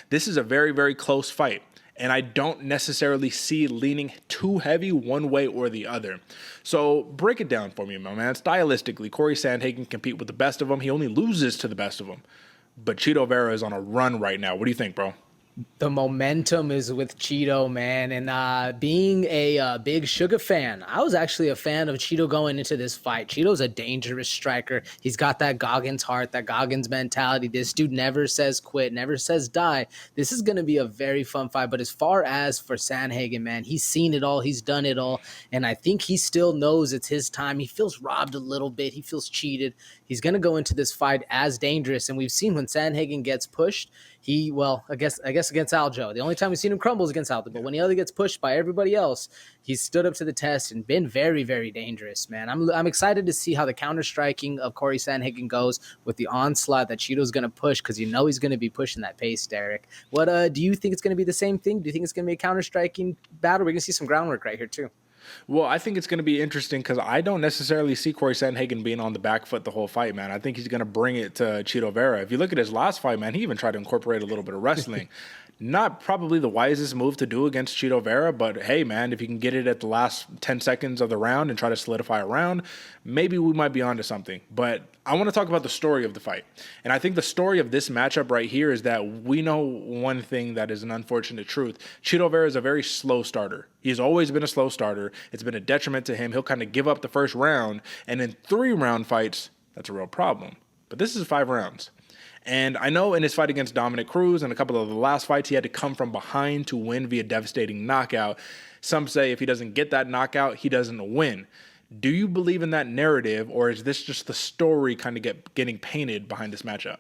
This is a very, very close fight. And I don't necessarily see leaning too heavy one way or the other. So break it down for me, my man. Stylistically, Cory Sandhagen can compete with the best of them. He only loses to the best of them. But Cheeto Vera is on a run right now. What do you think, bro? The momentum is with Cheeto, man. And being a big Sugar fan, I was actually a fan of Cheeto going into this fight. Cheeto's a dangerous striker. He's got that Goggins heart, that Goggins mentality. This dude never says quit, never says die. This is going to be a very fun fight. But as far as for Sandhagen, man, he's seen it all. He's done it all. And I think he still knows it's his time. He feels robbed a little bit. He feels cheated. He's going to go into this fight as dangerous. And we've seen when Sandhagen gets pushed, I guess against Aljo. The only time we've seen him crumble is against Aljo. But when he other gets pushed by everybody else, he's stood up to the test and been very, very dangerous, man. I'm excited to see how the counter striking of Cory Sandhagen goes with the onslaught that Cheeto's going to push, because he's going to be pushing that pace, Derek. What do you think it's going to be the same thing? Do you think it's going to be a counter striking battle? We're going to see some groundwork right here too. Well, I think it's going to be interesting because I don't necessarily see Cory Sandhagen being on the back foot the whole fight, man. I think he's going to bring it to Cheeto Vera. If you look at his last fight, man, he even tried to incorporate a little bit of wrestling. Not probably the wisest move to do against Cheeto Vera, but hey, man, if you can get it at the last 10 seconds of the round and try to solidify a round, maybe we might be onto something. But I want to talk about the story of the fight. And I think the story of this matchup right here is that we know one thing that is an unfortunate truth. Cheeto Vera is a very slow starter. He's always been a slow starter. It's been a detriment to him. He'll kind of give up the first round, and in 3-round fights, that's a real problem. But this is 5 rounds. And I know in his fight against Dominic Cruz and a couple of the last fights, he had to come from behind to win via devastating knockout. Some say if he doesn't get that knockout, he doesn't win. Do you believe in that narrative, or is this just the story kind of getting painted behind this matchup?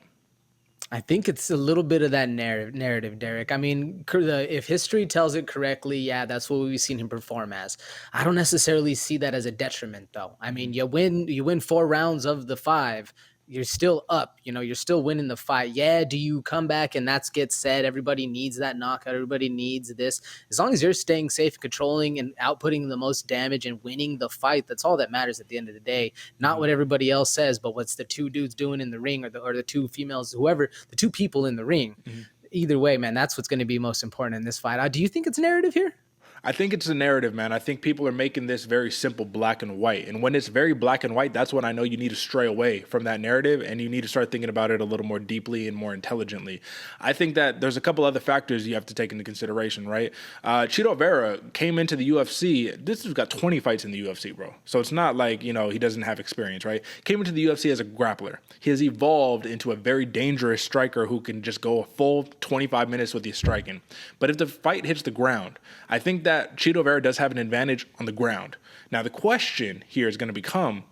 I think it's a little bit of that narrative, Derek. I mean, if history tells it correctly, yeah, that's what we've seen him perform as. I don't necessarily see that as a detriment, though. I mean, you win 4 rounds of the 5. You're still up, you're still winning the fight. Yeah, do you come back and that gets said? Everybody needs that knockout. Everybody needs this. As long as you're staying safe, controlling and outputting the most damage and winning the fight, that's all that matters at the end of the day. Not what everybody else says, but what's the 2 dudes doing in the ring, or the 2 females, whoever, the 2 people in the ring. Mm-hmm. Either way, man, that's what's going to be most important in this fight. Do you think it's narrative here? I think it's a narrative, man. I think people are making this very simple black and white. And when it's very black and white, that's when I know you need to stray away from that narrative and you need to start thinking about it a little more deeply and more intelligently. I think that there's a couple other factors you have to take into consideration, right? Cheeto Vera came into the UFC. This has got 20 fights in the UFC, bro. So it's not like, he doesn't have experience, right? Came into the UFC as a grappler. He has evolved into a very dangerous striker who can just go a full 25 minutes with his striking. But if the fight hits the ground, I think that Cheeto Vera does have an advantage on the ground. Now, the question here is going to become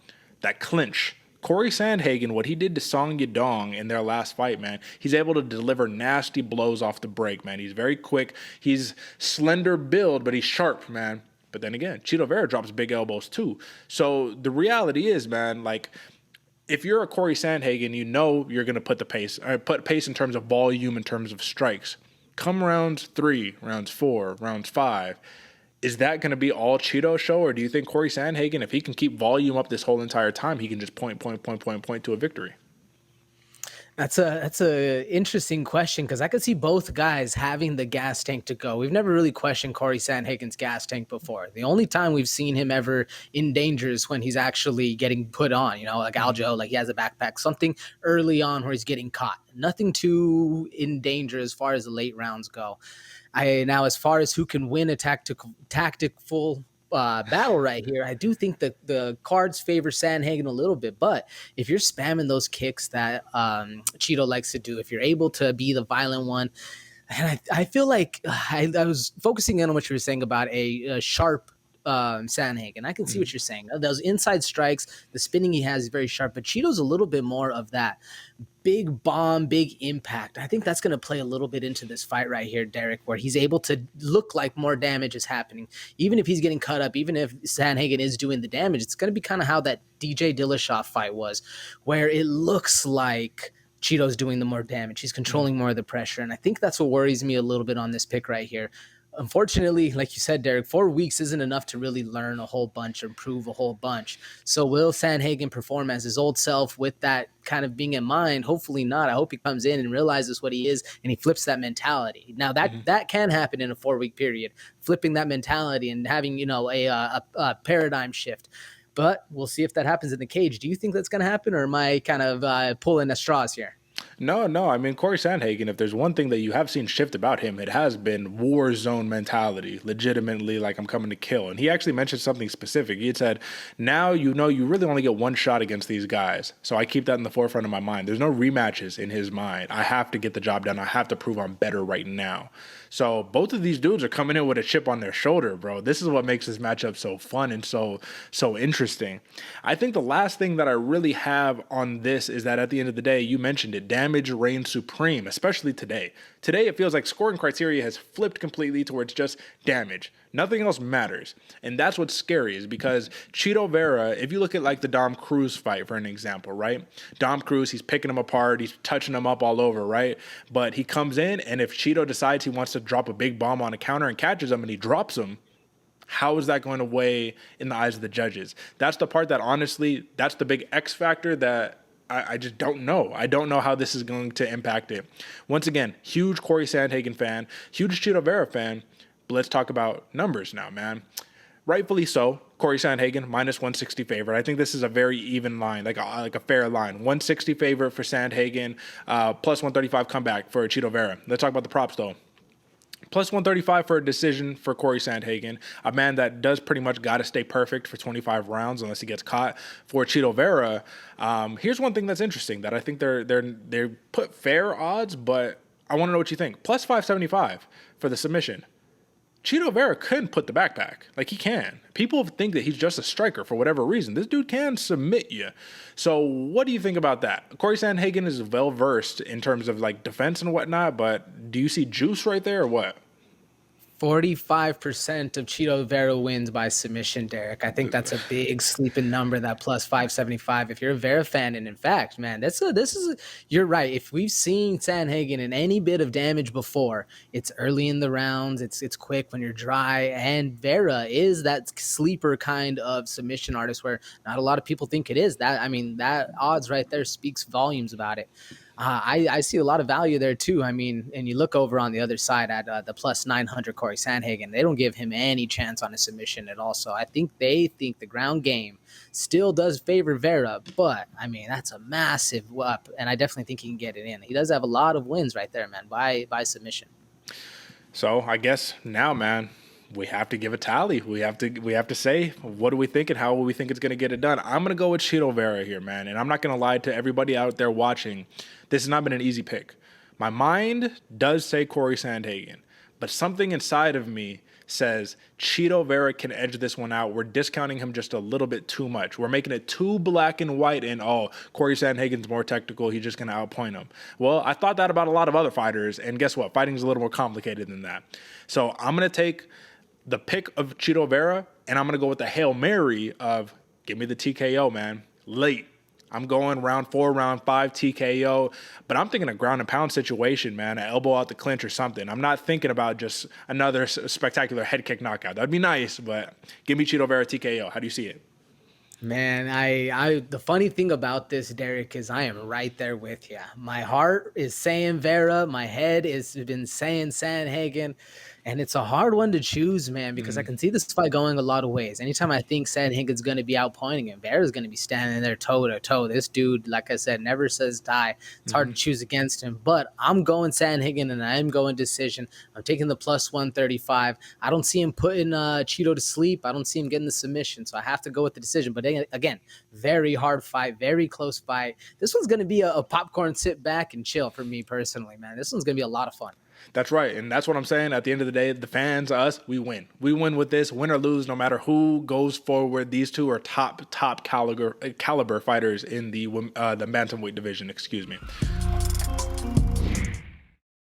that clinch. Cory Sandhagen, what he did to Song Yadong in their last fight, man, he's able to deliver nasty blows off the break, man. He's very quick. He's slender build, but he's sharp, man. But then again, Cheeto Vera drops big elbows too. So the reality is, man, like, if you're a Cory Sandhagen, you're going to put pace in terms of volume, in terms of strikes. Come rounds 3, rounds 4, rounds 5, is that going to be all Cheeto show, or do you think Cory Sandhagen, if he can keep volume up this whole entire time, he can just point to a victory? That's a interesting question, because I could see both guys having the gas tank to go. We've never really questioned Cory Sandhagen's gas tank before. The only time we've seen him ever in danger is when he's actually getting put on, like Aljo, like he has a backpack, something early on where he's getting caught. Nothing too in danger as far as the late rounds go. Now, as far as who can win a tactical battle right here, I do think that the cards favor Sandhagen a little bit, but if you're spamming those kicks that Cheeto likes to do, if you're able to be the violent one, and I feel like I was focusing in on what you were saying about a sharp Sandhagen. I can see what you're saying. Those inside strikes, the spinning he has is very sharp, but Cheeto's a little bit more of that big bomb, big impact. I think that's going to play a little bit into this fight right here, Derek, where he's able to look like more damage is happening. Even if he's getting cut up, even if Sandhagen is doing the damage, it's going to be kind of how that DJ Dillashaw fight was, where it looks like Cheeto's doing the more damage. He's controlling more of the pressure, and I think that's what worries me a little bit on this pick right here. Unfortunately, like you said, Derek, 4 weeks isn't enough to really learn a whole bunch or prove a whole bunch. So will Sandhagen perform as his old self with that kind of being in mind? Hopefully not. I hope he comes in and realizes what he is and he flips that mentality. Now that can happen in a 4 week period, flipping that mentality and having, a paradigm shift. But we'll see if that happens in the cage. Do you think that's going to happen, or am I kind of pulling at straws here? No, no. I mean, Cory Sandhagen, if there's one thing that you have seen shift about him, it has been war zone mentality, legitimately, like I'm coming to kill. And he actually mentioned something specific. He had said, now you know you really only get one shot against these guys. So I keep that in the forefront of my mind. There's no rematches in his mind. I have to get the job done. I have to prove I'm better right now. So both of these dudes are coming in with a chip on their shoulder, bro. This is what makes this matchup so fun and so interesting. I think the last thing that I really have on this is that at the end of the day, you mentioned it, damage reigns supreme, especially today. Today, it feels like scoring criteria has flipped completely towards just damage. Nothing else matters. And that's what's scary, is because Chito Vera, if you look at like the Dom Cruz fight, for an example, right? Dom Cruz, he's picking him apart. He's touching him up all over, right? But he comes in, and if Chito decides he wants to drop a big bomb on a counter and catches him and he drops him, how is that going to weigh in the eyes of the judges? That's the part that, honestly, that's the big X factor that I just don't know. I don't know how this is going to impact it. Once again, huge Cory Sandhagen fan, huge Chito Vera fan. But let's talk about numbers now, man. Rightfully so. Cory Sandhagen, minus 160 favorite. I think this is a very even line, like a fair line. 160 favorite for Sandhagen, plus 135 comeback for Chito Vera. Let's talk about the props, though. Plus 135 for a decision for Cory Sandhagen, a man that does pretty much got to stay perfect for 25 rounds unless he gets caught. For Chito Vera, here's one thing that's interesting that I think they put fair odds, but I want to know what you think. Plus 575 for the submission. Chito Vera can put the backpack. Like, he can. People think that he's just a striker for whatever reason. This dude can submit you. So what do you think about that? Cory Sandhagen is well-versed in terms of, like, defense and whatnot, but do you see juice right there or what? 45% of Chito Vera wins by submission, Derek. I think that's a big sleeping number, that plus 575. If you're a Vera fan, and in fact, man, you're right. If we've seen Sandhagen in any bit of damage before, it's early in the rounds, it's quick when you're dry, and Vera is that sleeper kind of submission artist where not a lot of people think it is. That odds right there speaks volumes about it. I see a lot of value there too. I mean, and you look over on the other side at the plus 900 Cory Sandhagen. They don't give him any chance on a submission at all. So I think they think the ground game still does favor Vera. But, I mean, that's a massive up, and I definitely think he can get it in. He does have a lot of wins right there, man, by submission. So I guess now, man, we have to give a tally. We have to say, what do we think and how we think it's going to get it done? I'm going to go with Chito Vera here, man. And I'm not going to lie to everybody out there watching. This has not been an easy pick. My mind does say Cory Sandhagen, but something inside of me says Chito Vera can edge this one out. We're discounting him just a little bit too much. We're making it too black and white and, Cory Sandhagen's more technical. He's just going to outpoint him. Well, I thought that about a lot of other fighters, and guess what? Fighting is a little more complicated than that. So I'm going to take the pick of Chito Vera, and I'm going to go with the Hail Mary of give me the TKO, man. Late. I'm going round 4, round 5, TKO. But I'm thinking a ground and pound situation, man. An elbow out the clinch or something. I'm not thinking about just another spectacular head kick knockout. That'd be nice, but give me Chito Vera TKO. How do you see it? Man, I the funny thing about this, Derek, is I am right there with you. My heart is saying Vera. My head has been saying Sandhagen. And it's a hard one to choose, man, because I can see this fight going a lot of ways. Anytime I think Sandhagen's going to be outpointing him, Vera's going to be standing there toe to toe. This dude, like I said, never says die. It's hard to choose against him. But I'm going Sandhagen, and I'm going decision. I'm taking the plus 135. I don't see him putting Chito to sleep. I don't see him getting the submission. So I have to go with the decision. But again, very hard fight, very close fight. This one's going to be a popcorn sit back and chill for me personally, man. This one's going to be a lot of fun. That's right. And that's what I'm saying. At the end of the day, the fans, us, we win. We win with this, win or lose, no matter who goes forward. These two are top caliber fighters in the bantamweight division, excuse me.